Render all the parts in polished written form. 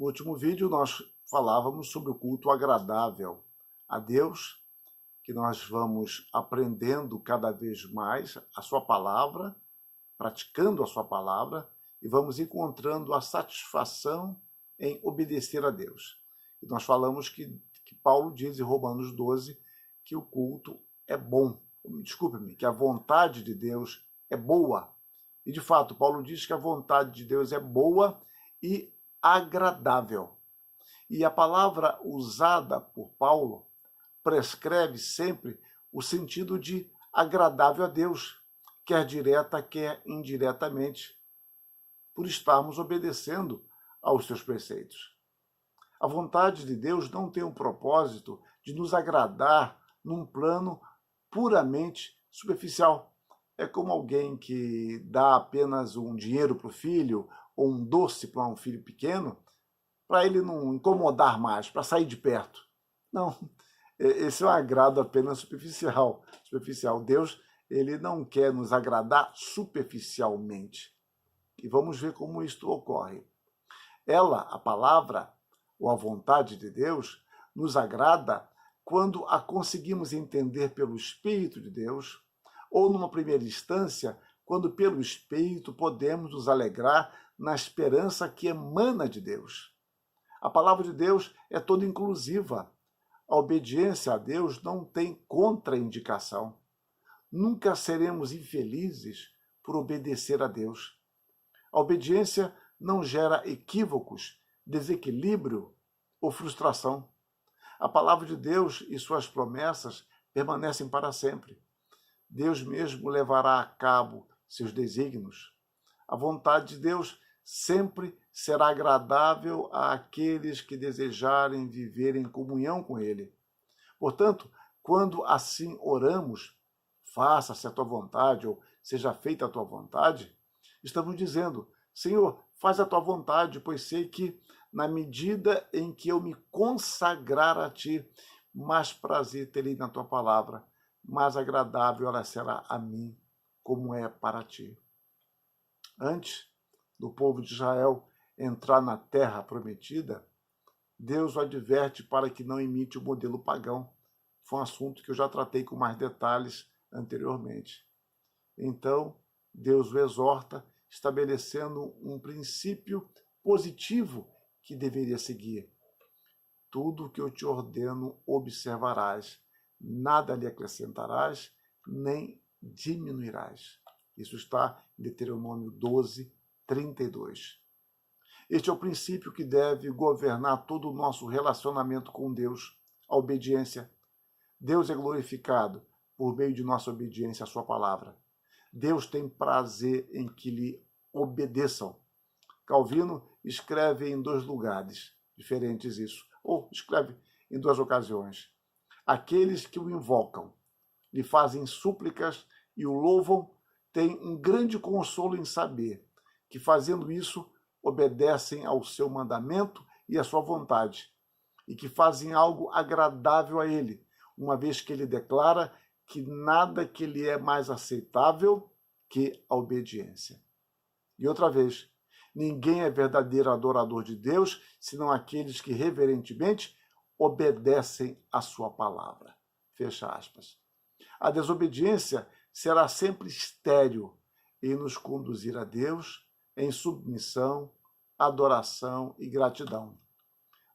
No último vídeo nós falávamos sobre o culto agradável a Deus, que nós vamos aprendendo cada vez mais a sua palavra, praticando a sua palavra, e vamos encontrando a satisfação em obedecer a Deus. E nós falamos que Paulo diz em Romanos 12 que o culto é bom. Desculpe-me, que a vontade de Deus é boa. E, de fato, Paulo diz que a vontade de Deus é boa e agradável. E a palavra usada por Paulo prescreve sempre o sentido de agradável a Deus, quer direta, quer indiretamente, por estarmos obedecendo aos seus preceitos. A vontade de Deus não tem o propósito de nos agradar num plano puramente superficial. É como alguém que dá apenas um dinheiro para o filho ou um doce para um filho pequeno, para ele não incomodar mais, para sair de perto. Não, esse é um agrado apenas superficial. Deus, ele não quer nos agradar superficialmente. E vamos ver como isto ocorre. Ela, a palavra, ou a vontade de Deus, nos agrada quando a conseguimos entender pelo Espírito de Deus, ou numa primeira instância, quando pelo Espírito podemos nos alegrar na esperança que emana de Deus. A palavra de Deus é toda inclusiva. A obediência a Deus não tem contraindicação. Nunca seremos infelizes por obedecer a Deus. A obediência não gera equívocos, desequilíbrio ou frustração. A palavra de Deus e suas promessas permanecem para sempre. Deus mesmo levará a cabo seus desígnios. A vontade de Deus sempre será agradável àqueles que desejarem viver em comunhão com Ele. Portanto, quando assim oramos, faça-se a tua vontade ou seja feita a tua vontade, estamos dizendo, Senhor, faz a tua vontade, pois sei que na medida em que eu me consagrar a ti, mais prazer terei na tua palavra, mais agradável ela será a mim, como é para ti. Antes do povo de Israel entrar na terra prometida, Deus o adverte para que não imite o modelo pagão. Foi um assunto que eu já tratei com mais detalhes anteriormente. Então, Deus o exorta, estabelecendo um princípio positivo que deveria seguir. Tudo o que eu te ordeno observarás, nada lhe acrescentarás, nem diminuirás. Isso está em Deuteronômio 12, 32. Este é o princípio que deve governar todo o nosso relacionamento com Deus, a obediência. Deus é glorificado por meio de nossa obediência à sua palavra. Deus tem prazer em que lhe obedeçam. Calvino escreve em 2 lugares diferentes isso, ou escreve em 2 ocasiões. Aqueles que o invocam, lhe fazem súplicas e o louvam, têm um grande consolo em saber que, fazendo isso, obedecem ao seu mandamento e à sua vontade, e que fazem algo agradável a ele, uma vez que ele declara que nada que lhe é mais aceitável que a obediência. E outra vez, ninguém é verdadeiro adorador de Deus, senão aqueles que reverentemente obedecem à sua palavra. Fecha aspas. A desobediência será sempre estéril em nos conduzir a Deus em submissão, adoração e gratidão.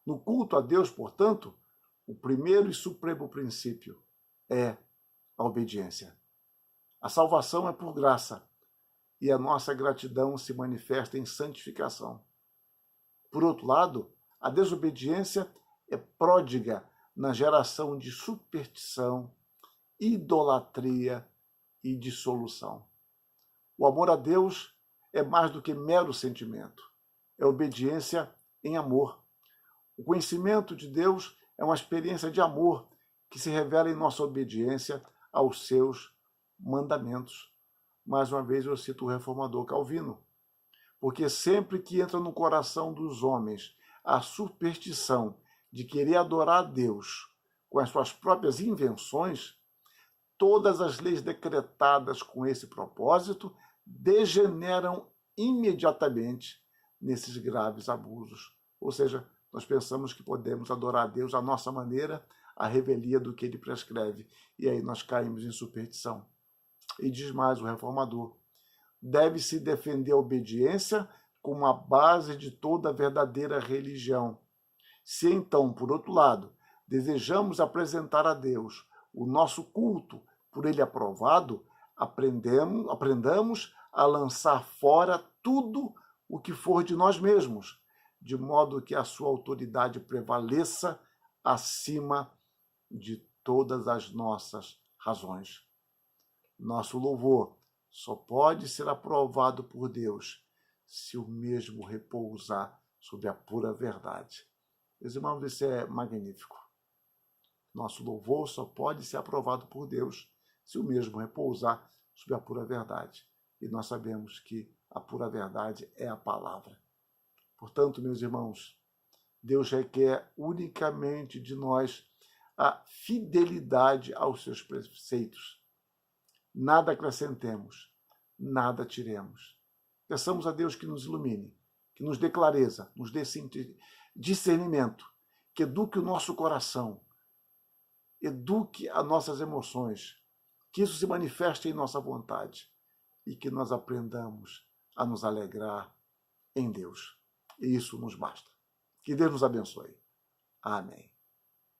No culto a Deus, portanto, o primeiro e supremo princípio é a obediência. A salvação é por graça e a nossa gratidão se manifesta em santificação. Por outro lado, a desobediência é pródiga na geração de superstição, idolatria e dissolução. O amor a Deus é mais do que mero sentimento, é obediência em amor. O conhecimento de Deus é uma experiência de amor que se revela em nossa obediência aos seus mandamentos. Mais uma vez eu cito o reformador Calvino, porque sempre que entra no coração dos homens a superstição de querer adorar a Deus com as suas próprias invenções, todas as leis decretadas com esse propósito degeneram imediatamente nesses graves abusos, Ou seja, nós pensamos que podemos adorar a Deus à nossa maneira, à revelia do que ele prescreve. E aí nós caímos em superstição. E diz mais o reformador: deve-se defender a obediência como a base de toda a verdadeira religião. Se então, por outro lado, desejamos apresentar a Deus o nosso culto por ele aprovado, aprendamos a lançar fora tudo o que for de nós mesmos, de modo que a sua autoridade prevaleça acima de todas as nossas razões. Nosso louvor só pode ser aprovado por Deus se o mesmo repousar sobre a pura verdade. Meus irmãos, isso é magnífico. Nosso louvor só pode ser aprovado por Deus se o mesmo repousar sobre a pura verdade. E nós sabemos que a pura verdade é a palavra. Portanto, meus irmãos, Deus requer unicamente de nós a fidelidade aos seus preceitos. Nada acrescentemos, nada tiremos. Peçamos a Deus que nos ilumine, que nos dê clareza, nos dê discernimento, que eduque o nosso coração, eduque as nossas emoções, que isso se manifeste em nossa vontade e que nós aprendamos a nos alegrar em Deus. E isso nos basta. Que Deus nos abençoe. Amém.